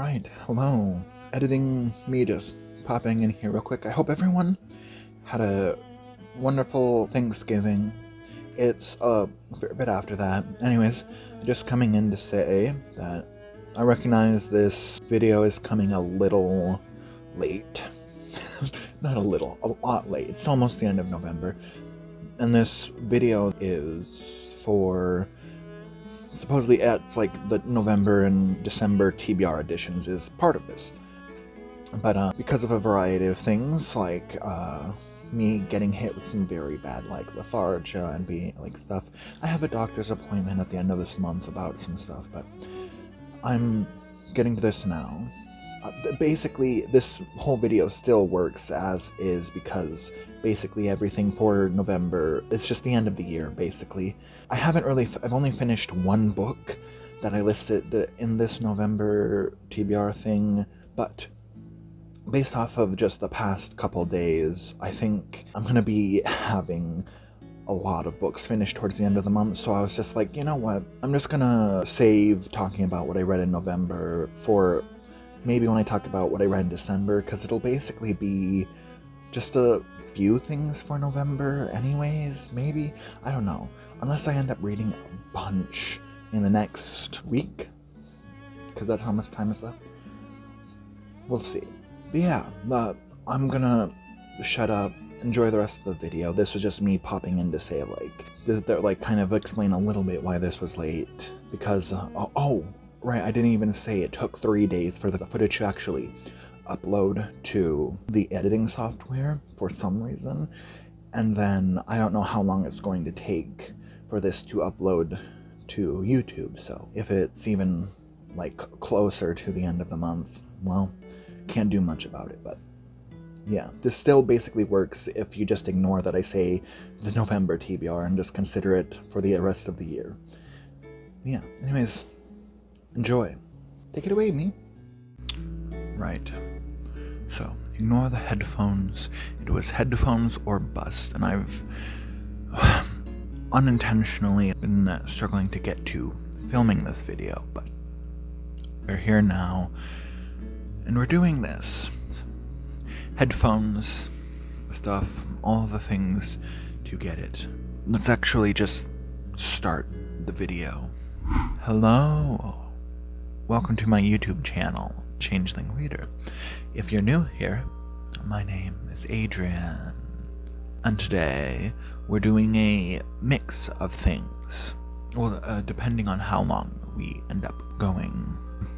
Right, hello. Editing me just popping in here real quick. I hope everyone had a wonderful Thanksgiving. It's a fair bit after that. Anyways, just coming in to say that I recognize this video is coming a little late. Not a little, a lot late. It's almost the end of November. And this video is for... supposedly it's like the November and December TBR editions is part of this. But because of a variety of things, like me getting hit with some very bad like lethargia and being like stuff, I have a doctor's appointment at the end of this month about some stuff, but I'm getting to this now. Basically, this whole video still works as is because basically everything for November, it's just the end of the year, basically. I've only finished one book that I listed in this November TBR thing, but based off of just the past couple days, I think I'm gonna be having a lot of books finished towards the end of the month, so I was just like, you know what, I'm just gonna save talking about what I read in November for maybe when I talk about what I read in December, because it'll basically be just a few things for November anyways, maybe? I don't know. Unless I end up reading a bunch in the next week, because that's how much time is left. We'll see. But yeah, I'm gonna shut up, enjoy the rest of the video. This was just me popping in to say, like, kind of explain a little bit why this was late, because, right, I didn't even say it took 3 days for the footage to actually upload to the editing software for some reason, and then I don't know how long it's going to take for this to upload to YouTube, so if it's even like closer to the end of the month, well, can't do much about it. But yeah, this still basically works if you just ignore that I say the November TBR and just consider it for the rest of the year. Yeah, anyways, enjoy. Take it away, me. Right. So, ignore the headphones. It was headphones or bust, and I've unintentionally been struggling to get to filming this video, but we're here now, and we're doing this. Headphones, stuff, all the things to get it. Let's actually just start the video. Hello. Welcome to my YouTube channel, Changeling Reader. If you're new here, my name is Adrian, and today we're doing a mix of things, well, depending on how long we end up going.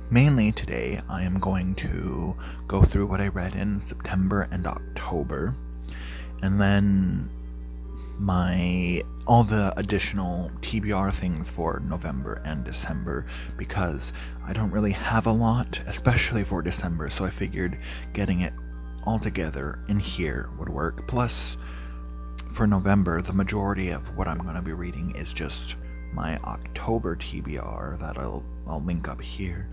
Mainly today I am going to go through what I read in September and October, and then all the additional TBR things for November and December, because I don't really have a lot, especially for December, so I figured getting it all together in here would work. Plus, for November, the majority of what I'm going to be reading is just my October TBR that I'll link up here.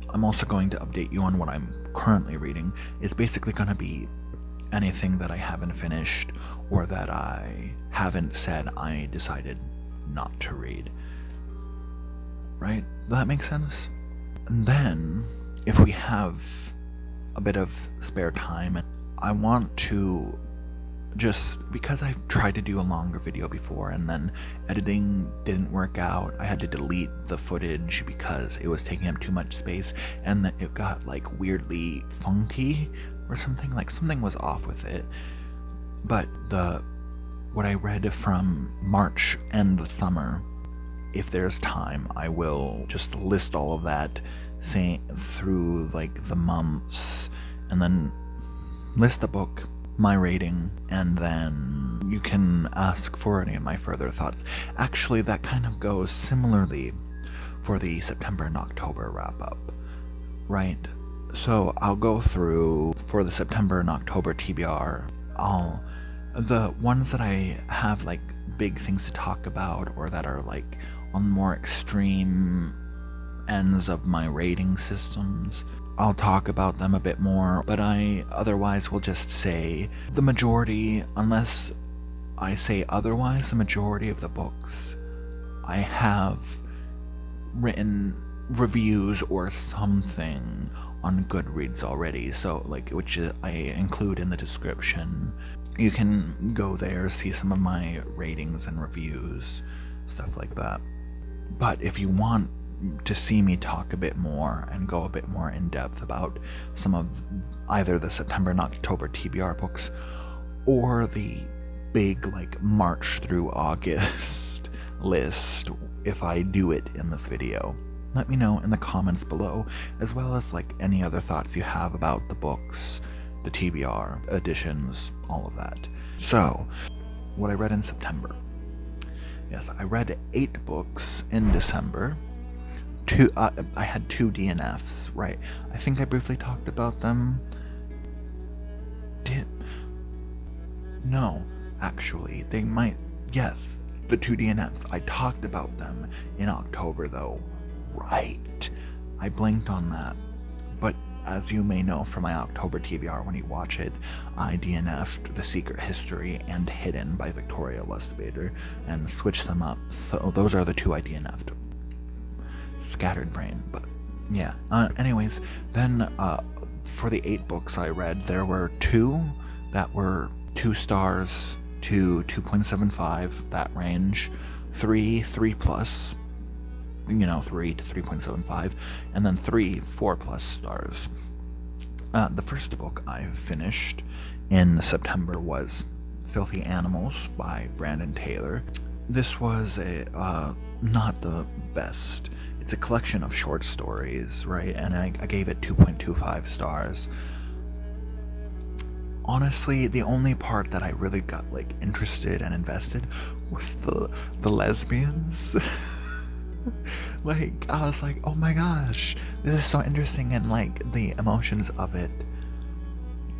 I'm also going to update you on what I'm currently reading. It's basically going to be anything that I haven't finished or that I haven't said I decided not to read. Right? Does that make sense? And then, if we have a bit of spare time, I want to just, because I've tried to do a longer video before and then editing didn't work out, I had to delete the footage because it was taking up too much space, and then it got like weirdly funky or something, like something was off with it. But what I read from March and the summer, if there's time, I will just list all of that thing through like the months, and then list the book, my rating, and then you can ask for any of my further thoughts. Actually, that kind of goes similarly for the September and October wrap-up, right? So I'll go through, for the September and October TBR, the ones that I have like big things to talk about or that are like on more extreme ends of my rating systems, I'll talk about them a bit more, but I otherwise will just say the majority, unless I say otherwise, the majority of the books I have written reviews or something on Goodreads already, so like, which I include in the description. You can go there, see some of my ratings and reviews, stuff like that. But if you want to see me talk a bit more and go a bit more in depth about some of either the September and October TBR books or the big like March through August list, if I do it in this video, let me know in the comments below, as well as like any other thoughts you have about the books, the TBR editions, all of that. So, what I read in September. Yes, I read 8 books in December. I had 2 DNFs, right? I think I briefly talked about them. No, actually, they might. Yes, the 2 DNFs. I talked about them in October, though. Right. I blinked on that. But as you may know from my October TBR, when you watch it, I DNF'd The Secret History and Hidden by Victoria Lustbader and switched them up. So those are the 2 I DNF'd. Scattered brain, but yeah. Anyways, then for the 8 books I read, there were 2 that were 2 stars to 2.75, that range. 3 plus, 3 to 3.75, and then 3 4+ stars. The first book I finished in September was Filthy Animals by Brandon Taylor. This was not the best. It's a collection of short stories, right? And I gave it 2.25 stars. Honestly, the only part that I really got like interested and invested was the lesbians. Like, I was like, oh my gosh, this is so interesting, and like the emotions of it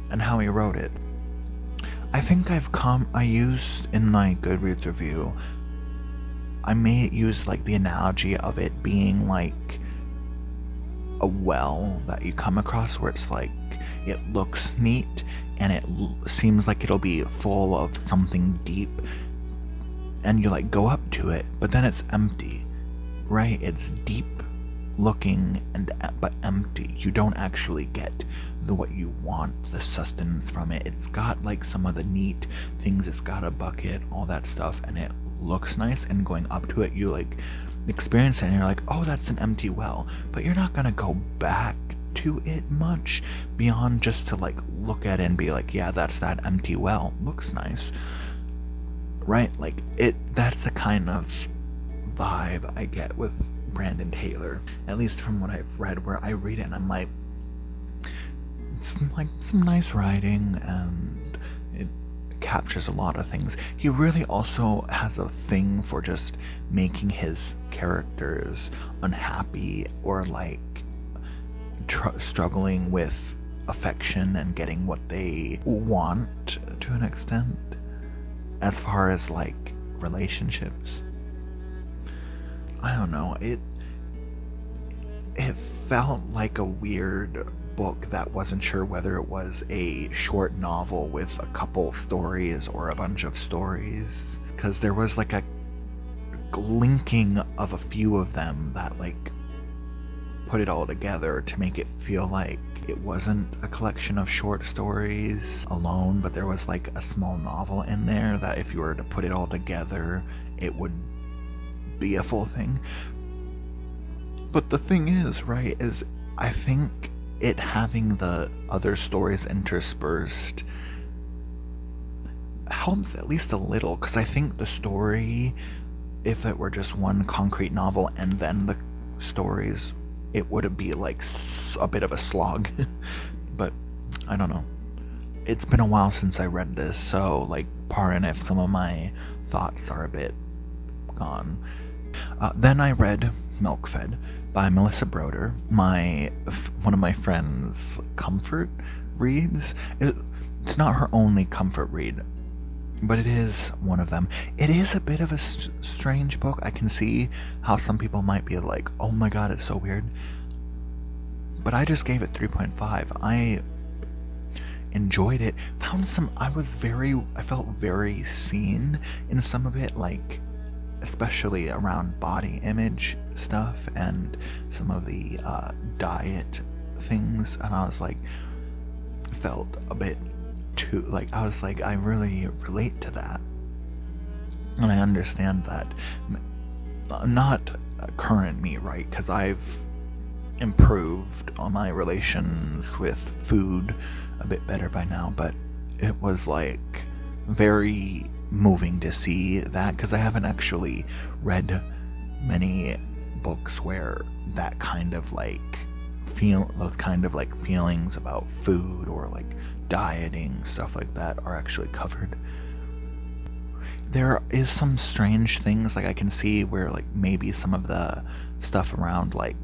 and how he wrote it. I think I used in my Goodreads review, I may use like the analogy of it being like a well that you come across where it's like, it looks neat and it seems like it'll be full of something deep, and you like go up to it, but then it's empty, right? It's deep looking but empty. You don't actually get what you want, the sustenance from it. It's got like some of the neat things, it's got a bucket, all that stuff, and it looks nice, and going up to it, you like experience it and you're like, oh, that's an empty well, but you're not gonna go back to it much beyond just to like look at it and be like, yeah, that's that empty well, looks nice, right? Like that's the kind of vibe I get with Brandon Taylor, at least from what I've read, where I read it and I'm like, it's like some nice writing and it captures a lot of things. He really also has a thing for just making his characters unhappy or like struggling with affection and getting what they want to an extent, as far as like relationships. I don't know, it felt like a weird book that wasn't sure whether it was a short novel with a couple stories or a bunch of stories, because there was like a linking of a few of them that like put it all together to make it feel like it wasn't a collection of short stories alone, but there was like a small novel in there that if you were to put it all together, it would be a full thing. But the thing is, right, is I think it having the other stories interspersed helps at least a little, because I think the story, if it were just one concrete novel and then the stories, it would be like a bit of a slog. But I don't know, it's been a while since I read this, so like pardon if some of my thoughts are a bit gone. Then I read Milk-Fed by Melissa Broder, one of my friend's comfort reads. It's not her only comfort read, but it is one of them. It is a bit of a strange book. I can see how some people might be like, oh my god, it's so weird. But I just gave it 3.5. I enjoyed it. I felt very seen in some of it, like especially around body image stuff and some of the diet things, and I was like, felt a bit too, like, I was like, I really relate to that. And I understand that. Not current me, right? Because I've improved on my relations with food a bit better by now, but it was like very moving to see that, because I haven't actually read many books where that kind of like those kind of like feelings about food or like dieting, stuff like that, are actually covered. There is some strange things, like I can see where like maybe some of the stuff around like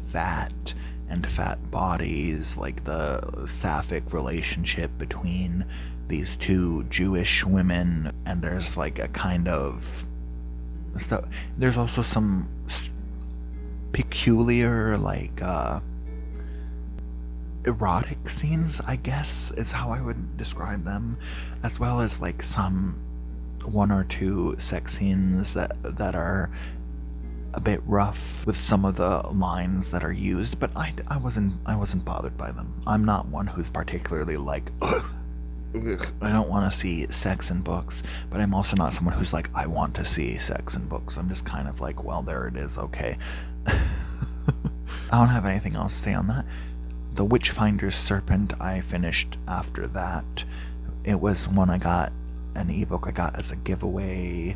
fat and fat bodies, like the sapphic relationship between these two Jewish women, and there's like a kind of stuff. There's also some peculiar like erotic scenes, I guess is how I would describe them, as well as like some one or two sex scenes that are a bit rough with some of the lines that are used, but I wasn't bothered by them. I'm not one who's particularly like, ugh, I don't want to see sex in books, but I'm also not someone who's like, I want to see sex in books. I'm just kind of like, well, there it is, okay. I don't have anything else to say on that. The Witchfinder's Serpent I finished after that. It was one I got, an ebook I got as a giveaway,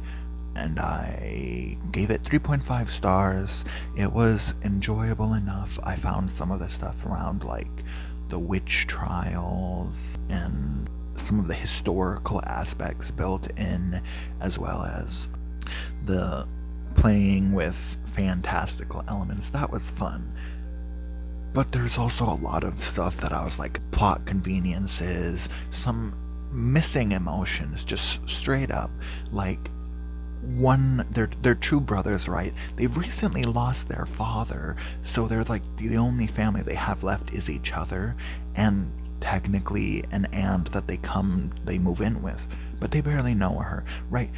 and I gave it 3.5 stars. It was enjoyable enough. I found some of the stuff around like the witch trials and some of the historical aspects built in, as well as the playing with fantastical elements. That was fun. But there's also a lot of stuff that I was like, plot conveniences, some missing emotions, just straight up. Like, they're true brothers, right? They've recently lost their father, so they're like, the only family they have left is each other, and technically an aunt that they move in with, but they barely know her, right?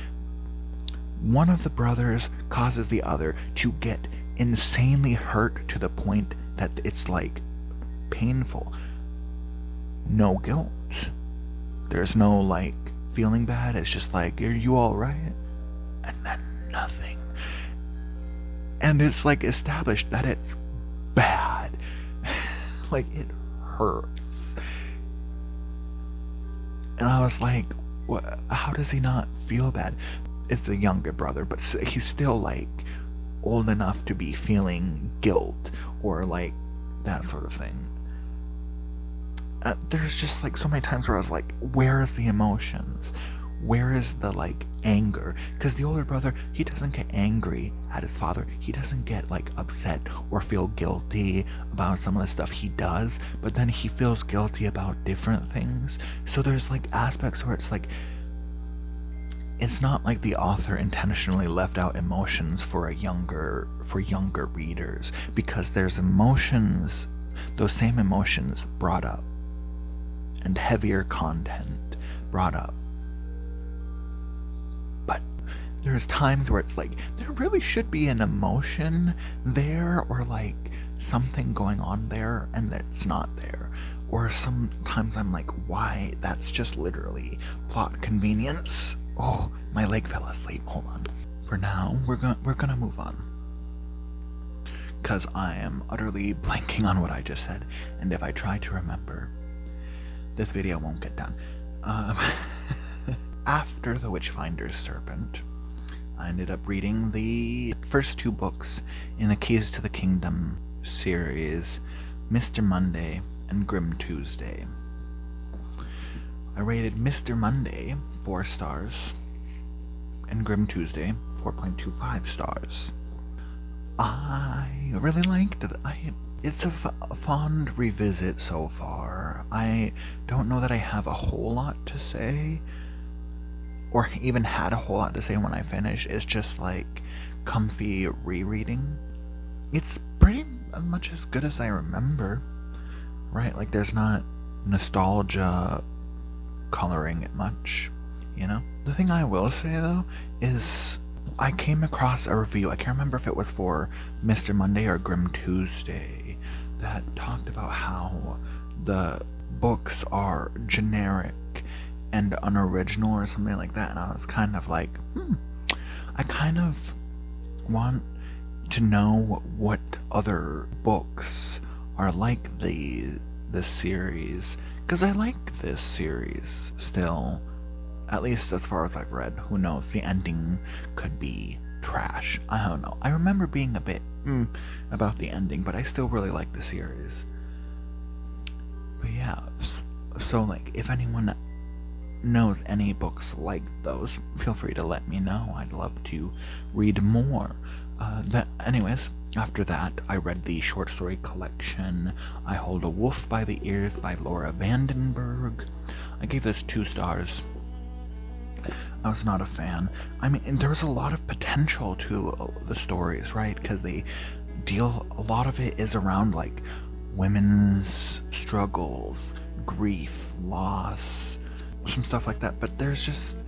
One of the brothers causes the other to get insanely hurt to the point that it's like painful. No guilt. There's no like feeling bad. It's just like, are you all right? And then nothing. And it's like established that it's bad. Like, it hurts. And I was like, what? How does he not feel bad? It's a younger brother, but he's still like old enough to be feeling guilt or like that sort of thing. There's just like so many times where I was like, where is the emotions? Where is the like anger? Because the older brother, he doesn't get angry at his father. He doesn't get like upset or feel guilty about some of the stuff he does, but then he feels guilty about different things. So there's like aspects where it's like, it's not like the author intentionally left out emotions for younger readers, because there's emotions, those same emotions brought up, and heavier content brought up. But there's times where it's like, there really should be an emotion there, or like something going on there, and it's not there. Or sometimes I'm like, why? That's just literally plot convenience. Oh, my leg fell asleep. Hold on. For now, we're gonna move on, because I am utterly blanking on what I just said, and if I try to remember, this video won't get done. After The Witchfinder's Serpent, I ended up reading the first two books in the Keys to the Kingdom series, Mr. Monday and Grim Tuesday. I rated Mr. Monday 4 stars and Grim Tuesday 4.25 stars. I really liked it. It's a fond revisit so far. I don't know that I have a whole lot to say, or even had a whole lot to say when I finished. It's just like comfy rereading. It's pretty much as good as I remember, right? Like, there's not nostalgia coloring it much, you know? The thing I will say though is I came across a review. I can't remember if it was for Mr. Monday or Grim Tuesday, that talked about how the books are generic and unoriginal or something like that, and I was kind of like, I kind of want to know what other books are like this series, because I like this series still, at least as far as I've read. Who knows, the ending could be trash, I don't know. I remember being a bit about the ending, but I still really like the series. But yeah, so like, if anyone knows any books like those, feel free to let me know. I'd love to read more. Anyways, after that, I read the short story collection I Hold a Wolf by the Ears by Laura Vandenberg. I gave this 2 stars. I was not a fan. I mean, there was a lot of potential to the stories, right? Because a lot of it is around like women's struggles, grief, loss, some stuff like that. But there's just,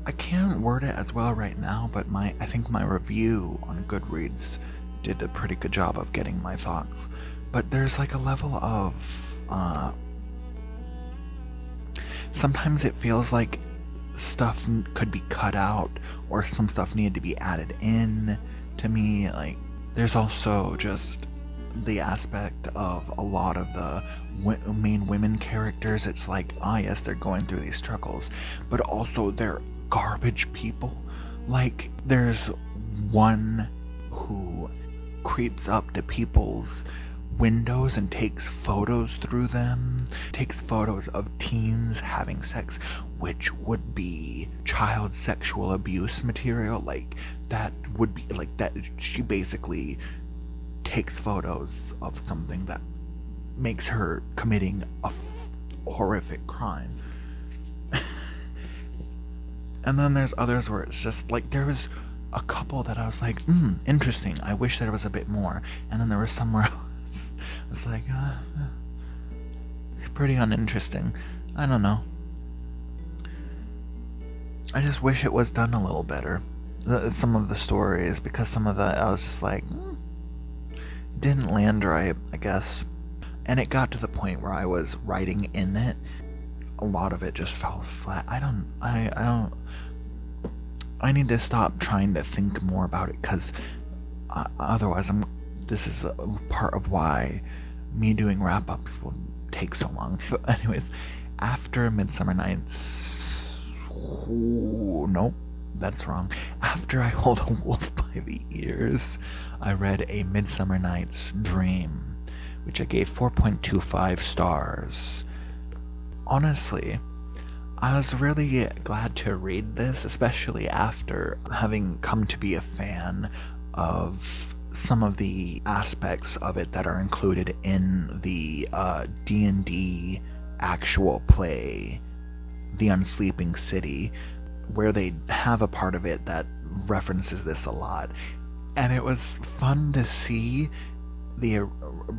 I can't word it as well right now, but I think my review on Goodreads did a pretty good job of getting my thoughts. But there's like a level of, sometimes it feels like stuff could be cut out, or some stuff needed to be added in to me. Like, there's also just the aspect of a lot of the main women characters. It's like, yes, they're going through these struggles, but also they're garbage people. Like, there's one who creeps up to people's windows and takes photos through them, takes photos of teens having sex, which would be child sexual abuse material. Like, that would be like that. She basically takes photos of something that makes her committing a horrific crime. And then there's others where it's just like, there was a couple that I was like, interesting, I wish there was a bit more. And then there was somewhere it's like, it's pretty uninteresting. I don't know. I just wish it was done a little better, some of the stories, because some of that I was just like, didn't land right, I guess. And it got to the point where I was writing in it, a lot of it just fell flat. I need to stop trying to think more about it, because otherwise this is a part of why me doing wrap-ups will take so long. But anyways, after Midsummer Night's... nope, that's wrong. After I Hold a Wolf by the Ears, I read A Midsummer Night's Dream, which I gave 4.25 stars. Honestly, I was really glad to read this, especially after having come to be a fan of some of the aspects of it that are included in the D&D actual play, The Unsleeping City, where they have a part of it that references this a lot. And it was fun to see the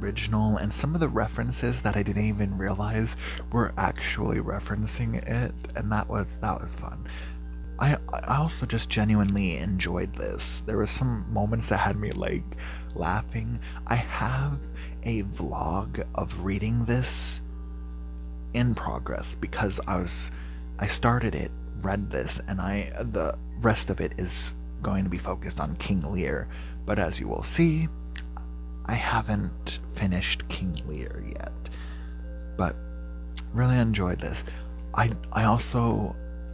original and some of the references that I didn't even realize were actually referencing it, and that was fun. I also just genuinely enjoyed this. There were some moments that had me like laughing. I have a vlog of reading this in progress, because I started it, read this, and the rest of it is going to be focused on King Lear. But as you will see, I haven't finished King Lear yet, but really enjoyed this.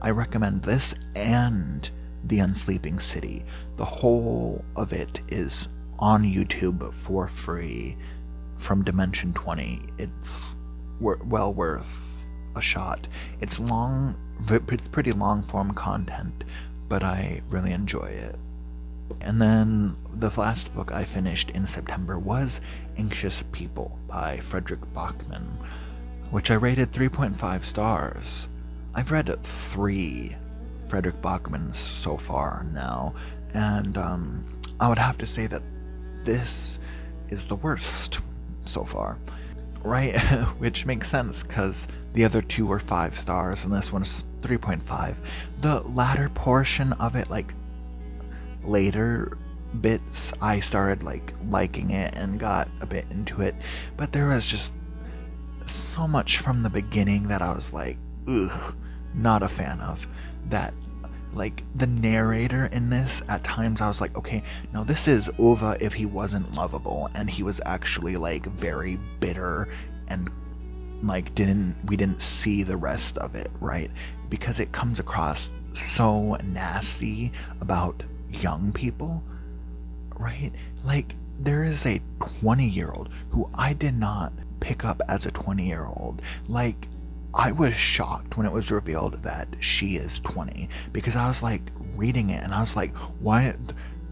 I recommend this and The Unsleeping City. The whole of it is on YouTube for free from Dimension 20. It's well worth a shot. It's long, it's pretty long form content, but I really enjoy it. And then the last book I finished in September was Anxious People by Frederick Bachman, which I rated 3.5 stars. I've read 3 Frederick Bachmans so far now, and I would have to say that this is the worst so far, right? Which makes sense, because the other 2 were 5 stars and this one's 3.5. The latter portion of it, like later bits, I started like liking it and got a bit into it. But there was just so much from the beginning that I was like, ugh, not a fan of. That, like, the narrator in this, at times I was like, okay, now this is Ova if he wasn't lovable and he was actually like very bitter and like we didn't see the rest of it, right? Because it comes across so nasty about young people, right? Like, there is a 20-year-old who I did not pick up as a 20-year-old. Like, I was shocked when it was revealed that she is 20, because I was like reading it and I was like, why?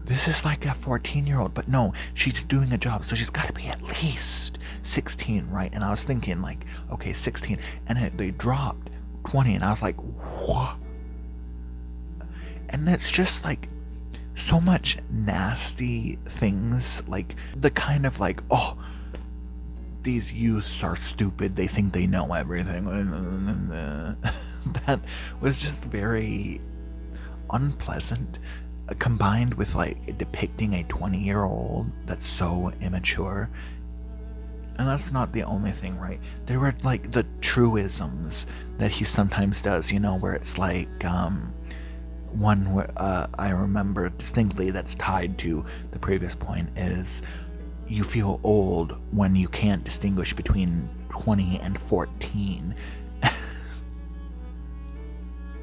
This is like a 14-year-old, but no, she's doing a job, so she's got to be at least 16, right? And I was thinking like, okay, 16, and they dropped 20, and I was like, what? And it's just like so much nasty things, like the kind of like, oh, these youths are stupid, they think they know everything. That was just very unpleasant, combined with like depicting a 20-year-old that's so immature. And that's not the only thing, right? There were like the truisms that he sometimes does, you know, where it's like one where I remember distinctly that's tied to the previous point is, you feel old when you can't distinguish between 20 and 14.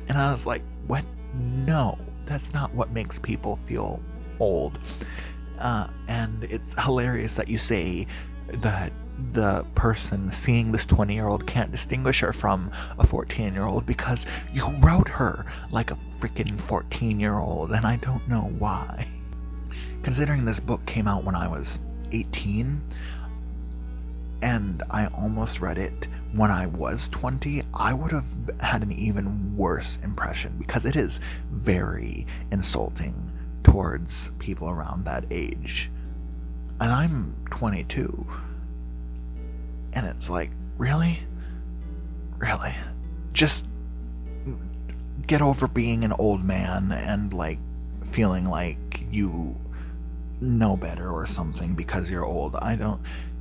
And I was like, what? No, that's not what makes people feel old. And it's hilarious that you say that the person seeing this 20-year-old can't distinguish her from a 14-year-old, because you wrote her like a freaking 14-year-old, and I don't know why. Considering this book came out when I was 18 and I almost read it when I was 20, I would have had an even worse impression, because it is very insulting towards people around that age. And I'm 22, and it's like, really? Just get over being an old man and like feeling like you know better or something because you're old.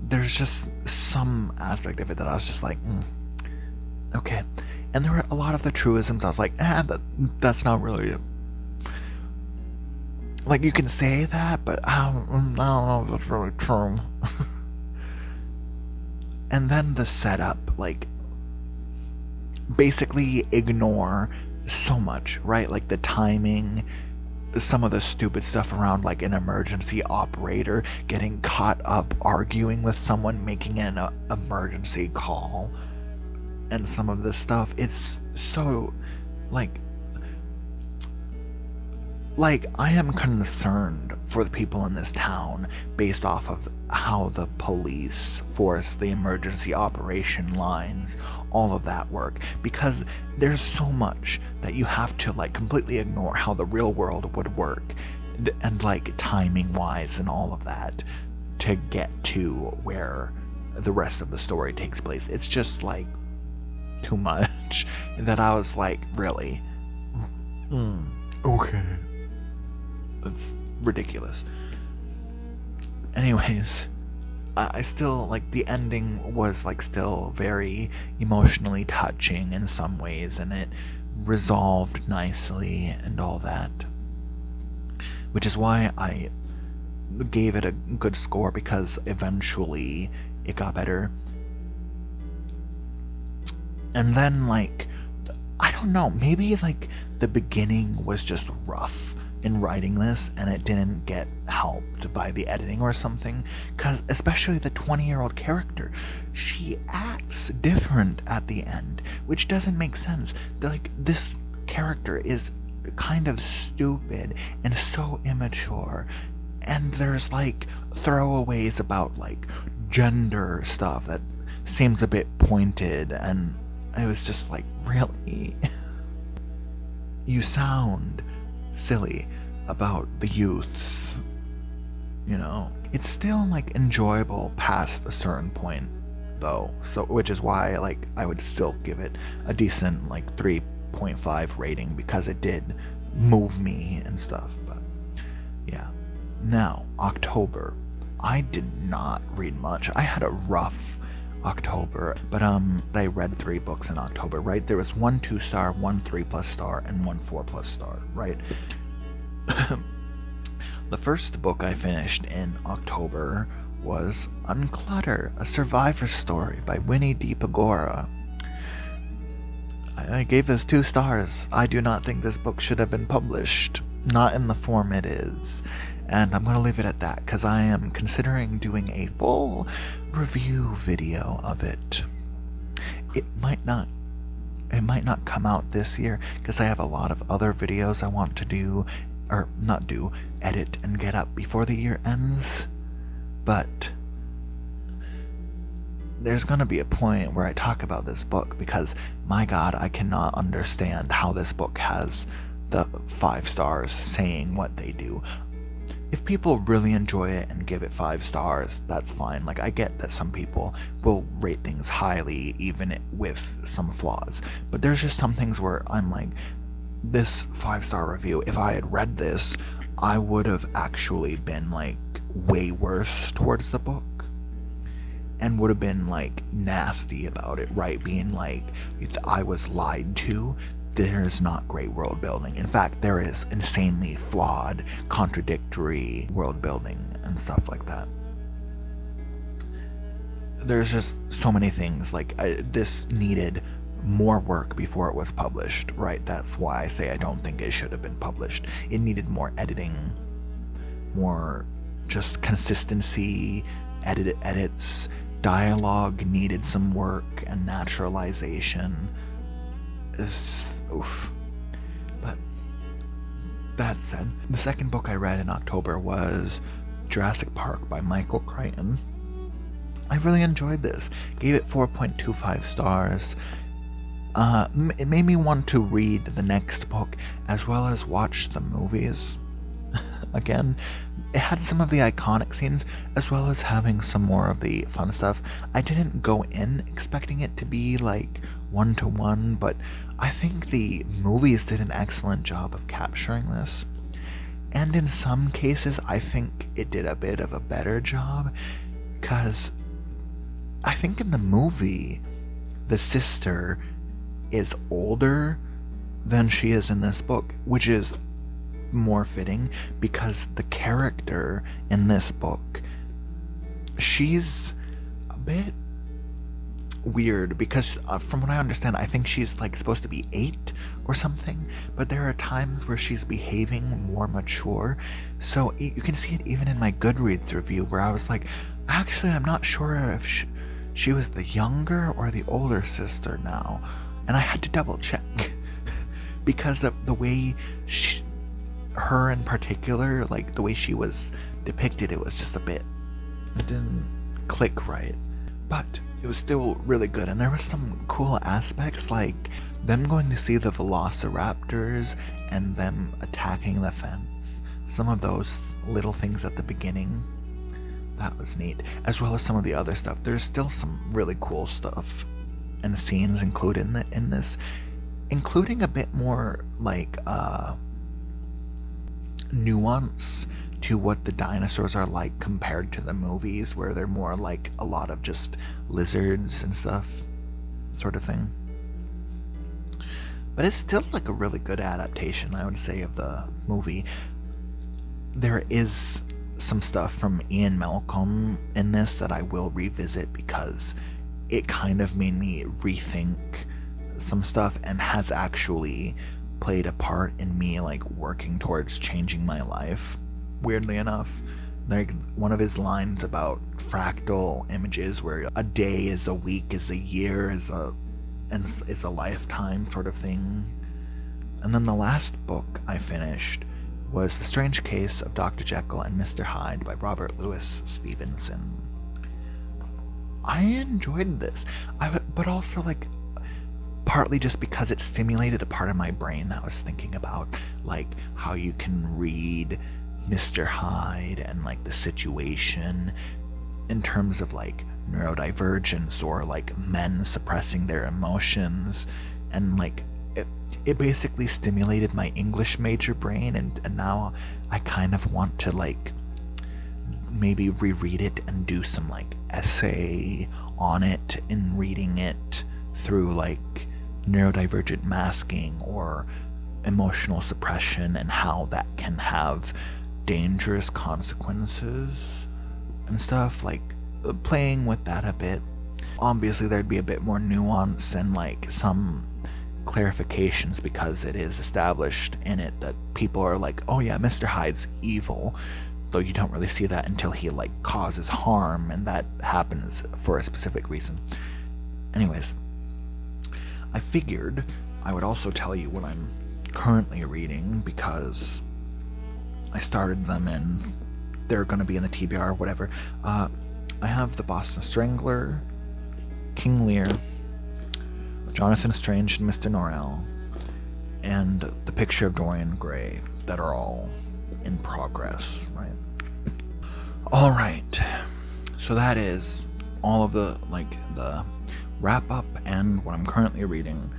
There's just some aspect of it that I was just like, okay. And there were a lot of the truisms I was like, that's not really like, you can say that, but I don't know if that's really true. And then the setup, like, basically ignore so much, right? Like the timing, some of the stupid stuff around like an emergency operator getting caught up arguing with someone making an emergency call, and some of this stuff, it's so like I am concerned for the people in this town based off of how the police force, the emergency operation lines, all of that work, because there's so much that you have to like completely ignore how the real world would work, and like timing wise and all of that, to get to where the rest of the story takes place. It's just like too much that I was like, really? Okay. That's ridiculous. Anyways, I still, like, the ending was, like, still very emotionally touching in some ways, and it resolved nicely and all that. Which is why I gave it a good score, because eventually it got better. And then, like, I don't know, maybe, like, the beginning was just rough in writing this, and it didn't get helped by the editing or something, because especially the 20-year-old character, she acts different at the end, which doesn't make sense. Like, this character is kind of stupid and so immature, and there's like throwaways about like gender stuff that seems a bit pointed, and it was just like, really? You sound silly about the youths, you know? It's still like enjoyable past a certain point though, so which is why like I would still give it a decent like 3.5 rating, because it did move me and stuff. But yeah, Now, October. I did not read much. I had a rough October, but I read 3 books in October, right? There was 1 2-star, 1 3+ star, and 1 4+ star, right? The first book I finished in October was Unclutter, a Survivor Story by Winnie D. Pagora. I gave this 2 stars. I do not think this book should have been published, not in the form it is. And I'm going to leave it at that, because I am considering doing a full review video of it. It might not come out this year, because I have a lot of other videos I want to do, or not do, edit and get up before the year ends. But there's going to be a point where I talk about this book, because, my God, I cannot understand how this book has the 5 stars saying what they do. If people really enjoy it and give it 5 stars, that's fine. Like, I get that some people will rate things highly, even with some flaws. But there's just some things where I'm like, this 5-star review, if I had read this, I would have actually been, like, way worse towards the book. And would have been, like, nasty about it, right? Being like, I was lied to. There's not great world building. In fact, there is insanely flawed, contradictory world building and stuff like that. There's just so many things. Like, this needed more work before it was published, right? That's why I say I don't think it should have been published. It needed more editing, more just consistency, edits. Dialogue needed some work and naturalization. It's just, oof. But that said, the second book I read in October was Jurassic Park by Michael Crichton. I really enjoyed this. Gave it 4.25 stars. It made me want to read the next book as well as watch the movies again. It had some of the iconic scenes as well as having some more of the fun stuff. I didn't go in expecting it to be like 1-to-1, but I think the movies did an excellent job of capturing this. And in some cases, I think it did a bit of a better job, because I think in the movie, the sister is older than she is in this book, which is more fitting because the character in this book, she's a bit weird because from what I understand, I think she's like supposed to be 8 or something, but there are times where she's behaving more mature. So you can see it even in my Goodreads review where I was like, actually I'm not sure if she was the younger or the older sister now, and I had to double check because of the way her in particular, like the way she was depicted, it was just it didn't click right. But it was still really good, and there was some cool aspects, like them going to see the velociraptors and them attacking the fence. Some of those little things at the beginning, that was neat, as well as some of the other stuff. There's still some really cool stuff and scenes included in this, including a bit more like nuance to what the dinosaurs are like compared to the movies, where they're more like a lot of just lizards and stuff, sort of thing. But it's still like a really good adaptation, I would say, of the movie. There is some stuff from Ian Malcolm in this that I will revisit because it kind of made me rethink some stuff and has actually played a part in me like working towards changing my life, weirdly enough. Like one of his lines about fractal images where a day is a week, is a year, is a lifetime sort of thing. And then the last book I finished was The Strange Case of Dr. Jekyll and Mr. Hyde by Robert Louis Stevenson. I enjoyed this, but also like partly just because it stimulated a part of my brain that was thinking about like how you can read Mr. Hyde and like the situation in terms of like neurodivergence or like men suppressing their emotions, and like it basically stimulated my English major brain, and now I kind of want to like maybe reread it and do some like essay on it in reading it through like neurodivergent masking or emotional suppression and how that can have dangerous consequences and stuff, like playing with that a bit. Obviously there'd be a bit more nuance and like some clarifications because it is established in it that people are like, oh yeah, Mr. Hyde's evil, though you don't really see that until he like causes harm, and that happens for a specific reason. Anyways, I figured I would also tell you what I'm currently reading because I started them and they're going to be in the TBR, whatever. I have The Boston Strangler, King Lear, Jonathan Strange and Mr. Norrell, and The Picture of Dorian Gray that are all in progress, right? Alright, so that is all of the wrap up and what I'm currently reading.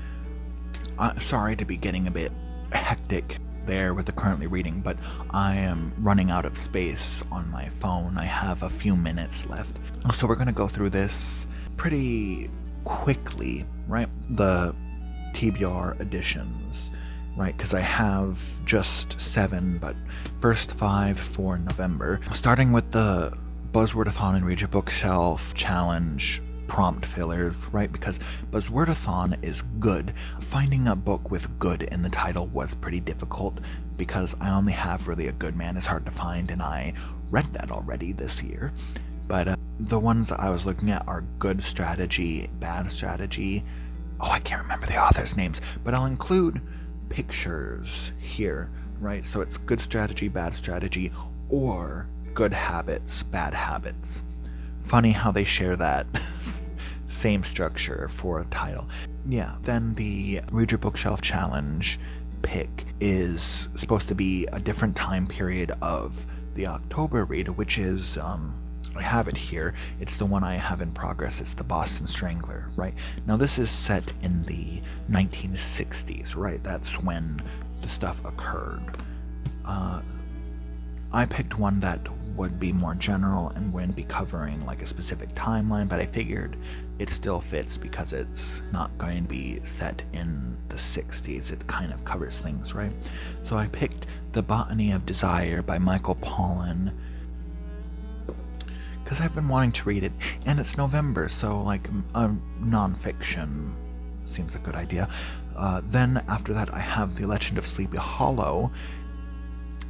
Sorry to be getting a bit hectic there with the currently reading, but I am running out of space on my phone. I have a few minutes left, so we're going to go through this pretty quickly, right? The TBR editions, right? Because I have just 7, but first 5 for November. Starting with the Buzzwordathon and Read Your Bookshelf Challenge prompt fillers, right? Because Buzzwordathon is good. Finding a book with good in the title was pretty difficult because I only have really a good man is hard to find, and I read that already this year. But the ones that I was looking at are good strategy, bad strategy. Oh, I can't remember the authors' names, but I'll include pictures here, right? So it's good strategy, bad strategy, or good habits, bad habits. Funny how they share that same structure for a title. Yeah, then the Read Your Bookshelf Challenge pick is supposed to be a different time period of the October read, which is, I have it here. It's the one I have in progress. It's The Boston Strangler, right? Now this is set in the 1960s, right? That's when the stuff occurred. I picked one that would be more general and wouldn't be covering like a specific timeline, but I figured it still fits because it's not going to be set in the 60s. It kind of covers things, right? So I picked The Botany of Desire by Michael Pollan because I've been wanting to read it, and it's November, so like a nonfiction seems a good idea. Then after that I have The Legend of Sleepy Hollow.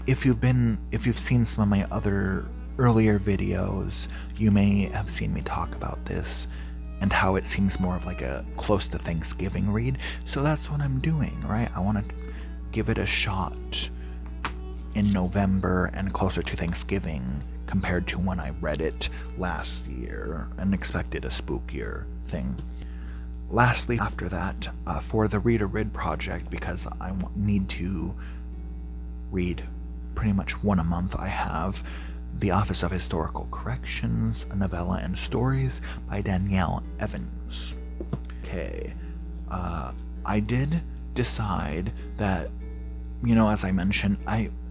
If you've seen some of my other earlier videos, you may have seen me talk about this and how it seems more of like a close to Thanksgiving read. So that's what I'm doing, right? I want to give it a shot in November and closer to Thanksgiving compared to when I read it last year and expected a spookier thing. Lastly, after that, for the Read a Rid project, because I need to read pretty much one a month, I have The Office of Historical Corrections, a novella and stories by Danielle Evans. Okay, I did decide that, as I mentioned,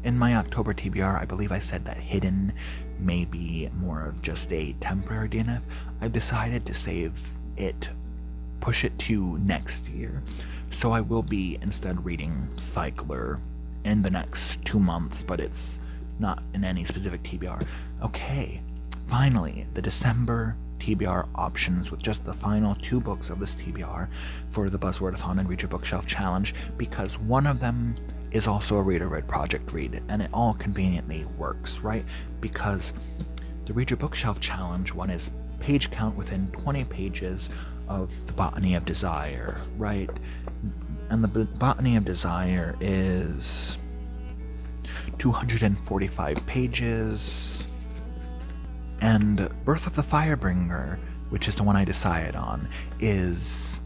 in my October TBR, I believe I said that Hidden may be more of just a temporary DNF. I decided to save it, push it to next year, so I will be instead reading Cycler in the next 2 months, but it's not in any specific TBR. Okay, finally, the December TBR options with just the final 2 books of this TBR for the Buzzwordathon and Read Your Bookshelf Challenge, because one of them is also a Read a Rid project read, and it all conveniently works, right? Because the Read Your Bookshelf Challenge one is page count within 20 pages of The Botany of Desire, right? And the Botany of Desire is 245 pages, and Birth of the Firebringer, which is the one I decided on, is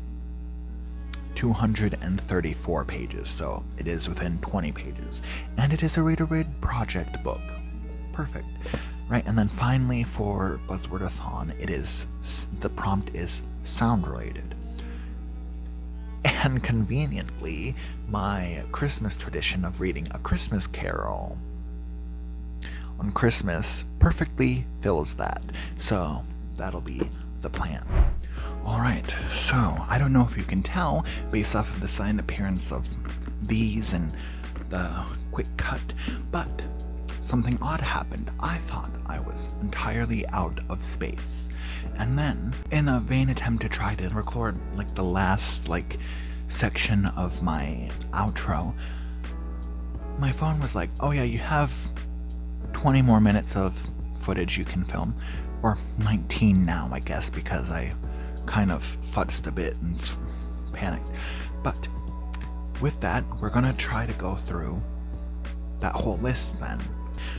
234 pages, so it is within 20 pages, and it is a Read a Rid project book. Perfect, right? And then finally for Buzzwordathon, the prompt is sound related. And conveniently, my Christmas tradition of reading A Christmas Carol on Christmas perfectly fills that. So that'll be the plan. Alright, so I don't know if you can tell based off of the sudden appearance of these and the quick cut, but something odd happened. I thought I was entirely out of space. And then, in a vain attempt to try to record like the last section of my outro, my phone was like, oh yeah, you have 20 more minutes of footage you can film. Or 19 now, I guess, because I kind of futzed a bit and panicked. But with that, we're gonna try to go through that whole list then.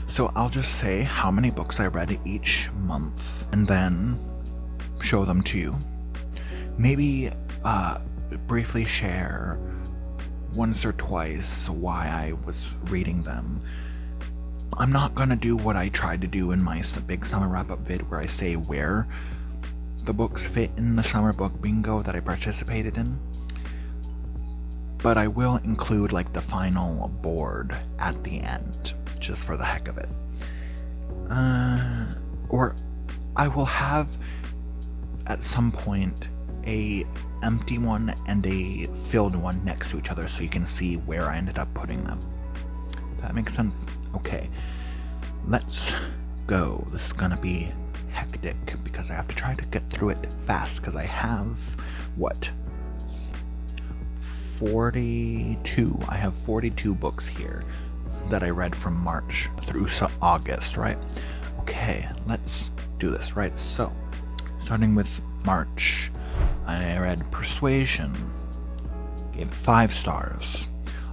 So I'll just say how many books I read each month and then show them to you. Maybe briefly share once or twice why I was reading them. I'm not gonna do what I tried to do in my big summer wrap-up vid where I say where the books fit in the summer book bingo that I participated in. But I will include the final board at the end, just for the heck of it. Or I will have at some point a empty one and a filled one next to each other so you can see where I ended up putting them. That makes sense? Okay, let's go. This is gonna be hectic because I have to try to get through it fast because I have, 42? I have 42 books here that I read from March through August, right? Okay, let's do this, right? So, starting with March, I read Persuasion, gave it 5 stars.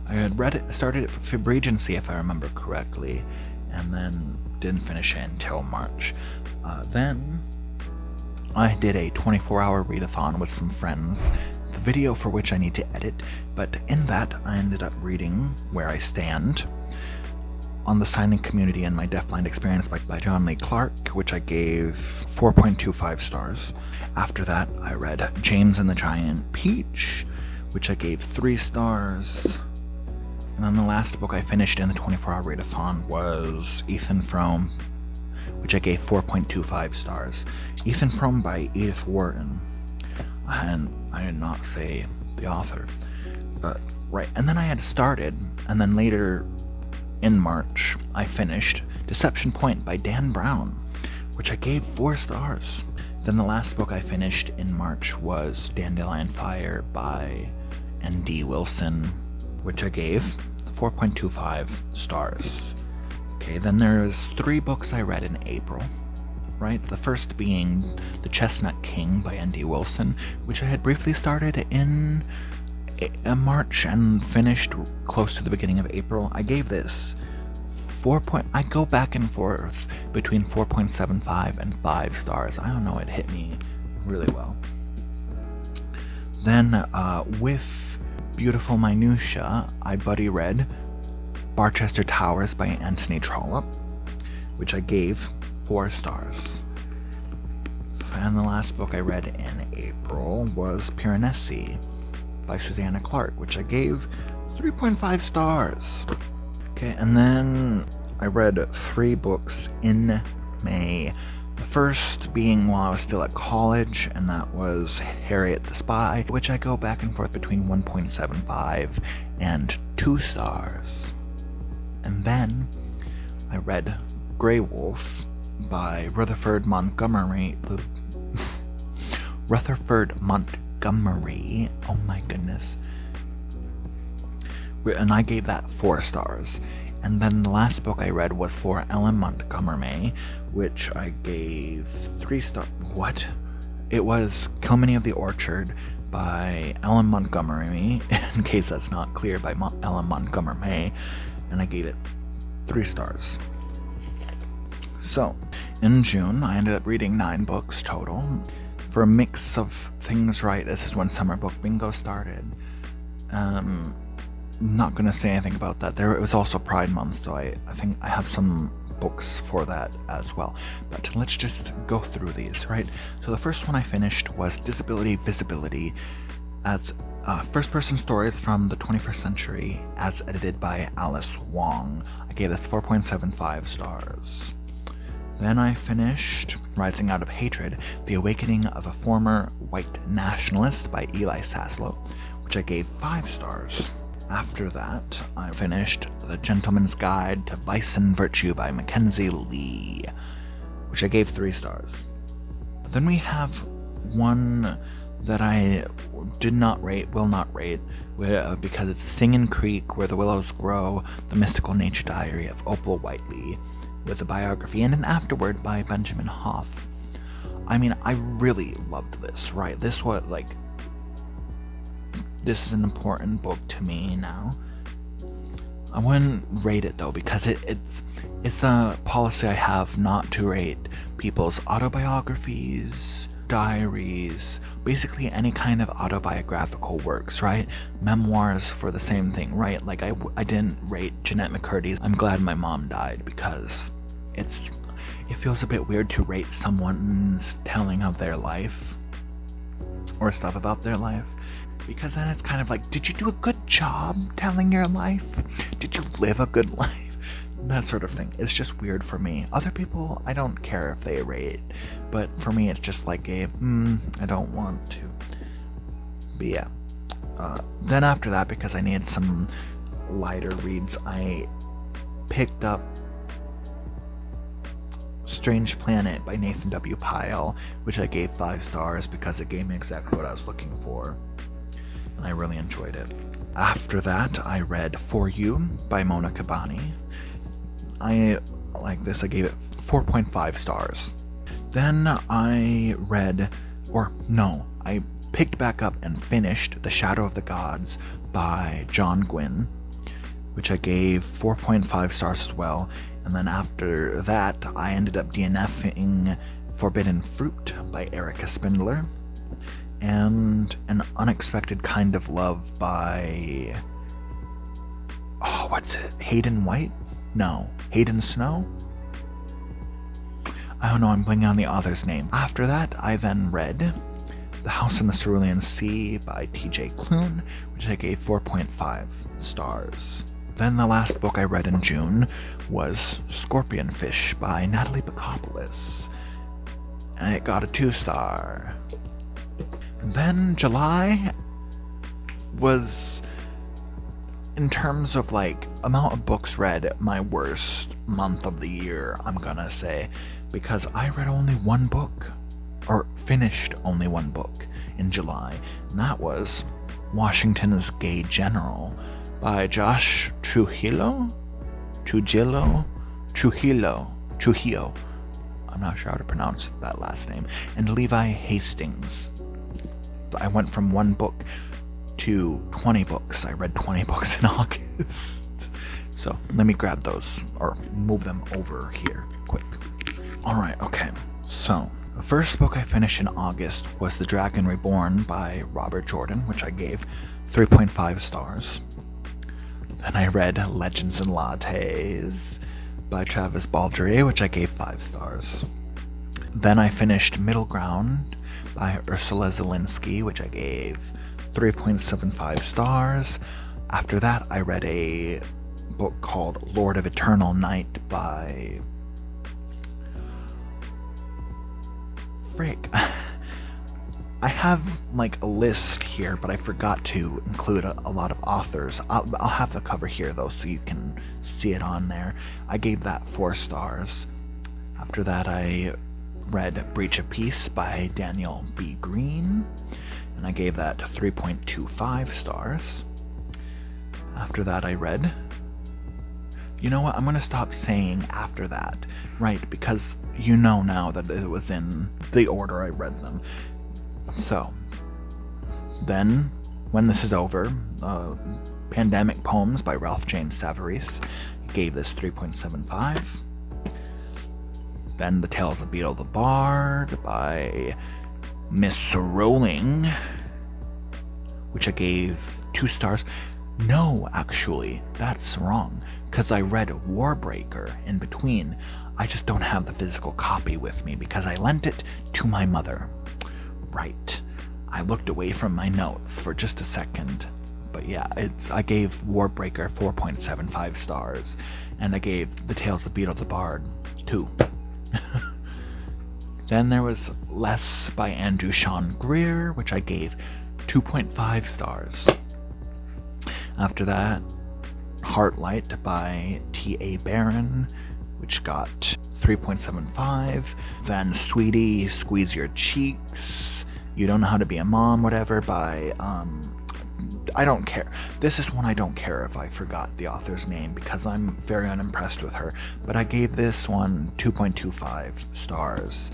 I had started it for Regency, if I remember correctly, and then didn't finish it until March. Then I did a 24-hour readathon with some friends, the video for which I need to edit, but in that I ended up reading Where I Stand, On the Signing Community and My Deafblind Experience by John Lee Clark, which I gave 4.25 stars. After that, I read James and the Giant Peach, which I gave 3 stars. And then the last book I finished in the 24-hour readathon was Ethan Frome, which I gave 4.25 stars. Ethan Frome by Edith Wharton. And I did not say the author. Right, and then I had started, and then later in March, I finished Deception Point by Dan Brown, which I gave 4 stars. Then the last book I finished in March was Dandelion Fire by N.D. Wilson, which I gave 4.25 stars. Okay, then there's 3 books I read in April, right? The first being The Chestnut King by N.D. Wilson, which I had briefly started in March and finished close to the beginning of April. I gave this I go back and forth between 4.75 and 5 stars. I don't know, it hit me really well. Then with Beautiful Minutia, I buddy read Barchester Towers by Anthony Trollope, which I gave 4 stars. And the last book I read in April was Piranesi by Susanna Clark, which I gave 3.5 stars. Okay, and then I read 3 books in May. The first being while I was still at college, and that was Harriet the Spy, which I go back and forth between 1.75 and 2 stars. And then I read Grey Wolf by Rutherford Montgomery. Oh my goodness. And I gave that 4 stars. And then the last book I read was for Ellen Montgomery, which I gave 3 stars. What? It was Kilmeny of the Orchard by Ellen Montgomery, in case that's not clear, by Ellen Montgomery, and I gave it 3 stars. So, in June, I ended up reading 9 books total. For a mix of things, right, this is when Summer Book Bingo started. Not gonna say anything about that. It was also Pride Month, so I think I have some books for that as well. But let's just go through these, right? So the first one I finished was Disability Visibility, as first-person stories from the 21st century, as edited by Alice Wong. I gave this 4.75 stars. Then I finished Rising Out of Hatred, The Awakening of a Former White Nationalist by Eli Saslow, which I gave 5 stars. After that, I finished The Gentleman's Guide to Vice and Virtue by Mackenzie Lee, which I gave 3 stars. Then we have one that I did not rate, will not rate, because it's Singin' Creek, Where the Willows Grow, The Mystical Nature Diary of Opal Whiteley, with a biography and an afterword by Benjamin Hoff. I mean, I really loved this, right? This is an important book to me now. I wouldn't rate it though, because it's a policy I have not to rate people's autobiographies, diaries, basically any kind of autobiographical works, right? Memoirs for the same thing, right? Like I didn't rate Jeanette McCurdy's I'm Glad My Mom Died, because it feels a bit weird to rate someone's telling of their life or stuff about their life, because then it's kind of like, did you do a good job telling your life? Did you live a good life? That sort of thing. It's just weird for me. Other people, I don't care if they rate, but for me it's just like I don't want to. But yeah. Then after that, because I needed some lighter reads, I picked up Strange Planet by Nathan W. Pyle, which I gave 5 stars because it gave me exactly what I was looking for, and I really enjoyed it. After that, I read For You by Mona Kabani. I like this. I gave it 4.5 stars. Then I picked back up and finished The Shadow of the Gods by John Gwynne, which I gave 4.5 stars as well. And then after that, I ended up DNFing Forbidden Fruit by Erica Spindler, and An Unexpected Kind of Love by Hayden White? No, Hayden Snow? I don't know, I'm blanking on the author's name. After that, I then read The House in the Cerulean Sea by TJ Klune, which I gave 4.5 stars. Then the last book I read in June was Scorpionfish by Natalie Bacopoulos, and it got a 2-star. Then July was, in terms of amount of books read, my worst month of the year, I'm gonna say, because I read only one book, or finished only one book in July, and that was Washington's Gay General by Josh Trujillo. I'm not sure how to pronounce that last name. And Levi Hastings. I went from one book to 20 books. I read 20 books in August. So let me grab those, or move them over here quick. Alright, okay. So the first book I finished in August was The Dragon Reborn by Robert Jordan, which I gave 3.5 stars. Then I read Legends and Lattes by Travis Baldree, which I gave 5 stars. Then I finished Middle Ground by Ursula Zelinsky, which I gave 3.75 stars. After that, I read a book called Lord of Eternal Night by... I have a list here, but I forgot to include a lot of authors. I'll have the cover here though, so you can see it on there. I gave that 4 stars. After that, I read Breach of Peace by Daniel B. Green, and I gave that 3.25 stars. After that, I read... You know what? I'm gonna stop saying after that, right? Because you know now that it was in the order I read them. So, then, when this is over, Pandemic Poems by Ralph James Savarese, gave this 3.75. Then The Tales of Beetle the Bard by Miss Rowling, which I gave 2 stars. No, actually, that's wrong, because I read Warbreaker in between. I just don't have the physical copy with me because I lent it to my mother. Right. I looked away from my notes for just a second, But yeah, I gave Warbreaker 4.75 stars, and I gave The Tales of Beetle the Bard 2. Then there was Less by Andrew Sean Greer, which I gave 2.5 stars. After that, Heartlight by T.A. Barron, which got 3.75. Then Sweetie, Squeeze Your Cheeks, You Don't Know How to Be a Mom, whatever, by, I don't care. This is one I don't care if I forgot the author's name because I'm very unimpressed with her. But I gave this one 2.25 stars.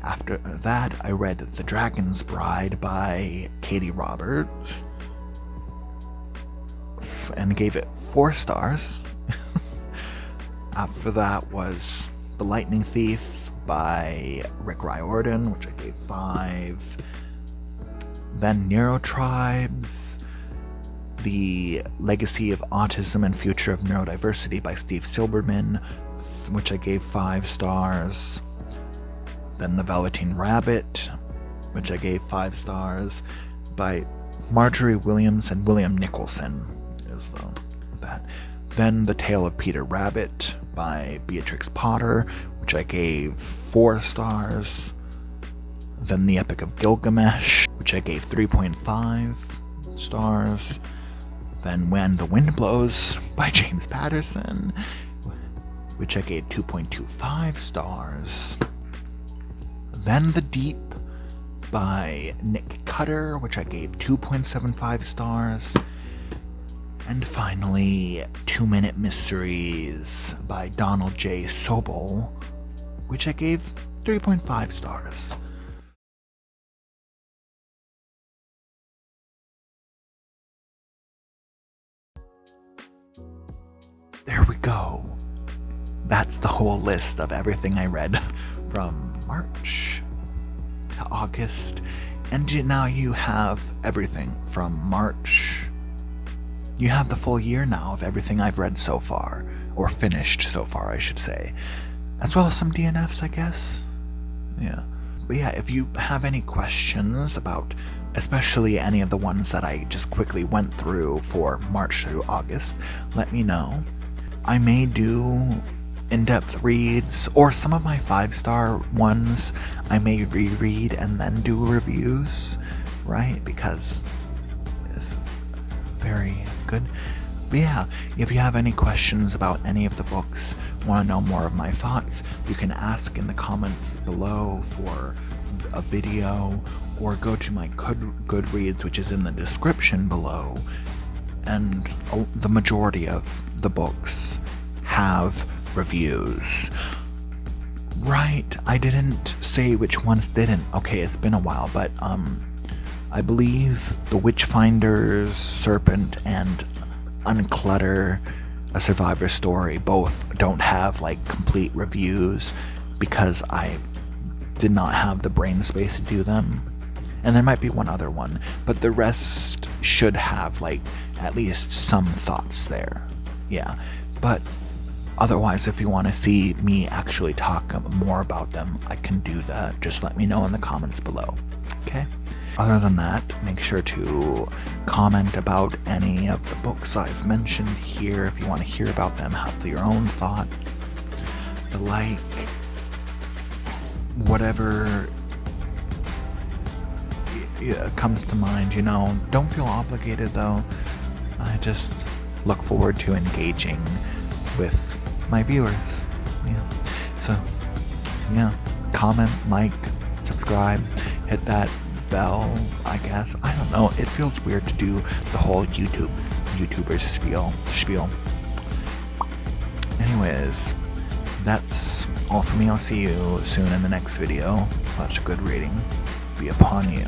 After that, I read The Dragon's Bride by Katie Roberts and gave it 4 stars. After that was The Lightning Thief by Rick Riordan, which I gave 5. Then Neurotribes, The Legacy of Autism and Future of Neurodiversity by Steve Silberman, which I gave 5 stars. Then The Velveteen Rabbit, which I gave 5 stars, by Marjorie Williams and William Nicholson. That. Then The Tale of Peter Rabbit by Beatrix Potter, which I gave 4 stars. Then The Epic of Gilgamesh, which I gave 3.5 stars. Then When the Wind Blows by James Patterson, which I gave 2.25 stars. Then The Deep by Nick Cutter, which I gave 2.75 stars. And finally, 2-Minute Mysteries by Donald J. Sobel, which I gave 3.5 stars. There we go. That's the whole list of everything I read from March to August. And now you have everything from March. You have the full year now of everything I've read so far, or finished so far, I should say, as well as some DNFs, I guess. Yeah. But yeah, if you have any questions about especially any of the ones that I just quickly went through for March through August, let me know. I may do in-depth reads, or some of my 5-star ones I may reread and then do reviews, right? Because it's very good. But yeah, if you have any questions about any of the books, want to know more of my thoughts, you can ask in the comments below for a video, or go to my Goodreads, which is in the description below, and the majority of the books have reviews. Right, I didn't say which ones didn't. Okay, it's been a while, but I believe The Witchfinder's Serpent and Unclutter, A Survivor Story, both don't have like complete reviews because I did not have the brain space to do them. And there might be one other one, but the rest should have like at least some thoughts there. Yeah, but otherwise, if you want to see me actually talk more about them, I can do that. Just let me know in the comments below, okay? Other than that, make sure to comment about any of the books I've mentioned here if you want to hear about them, have your own thoughts, like, whatever comes to mind, you know. Don't feel obligated though. I just look forward to engaging with my viewers. Yeah. So, yeah. Comment, like, subscribe, hit that bell, I guess. I don't know. It feels weird to do the whole YouTubers spiel. Anyways, that's all for me. I'll see you soon in the next video. Much good reading be upon you.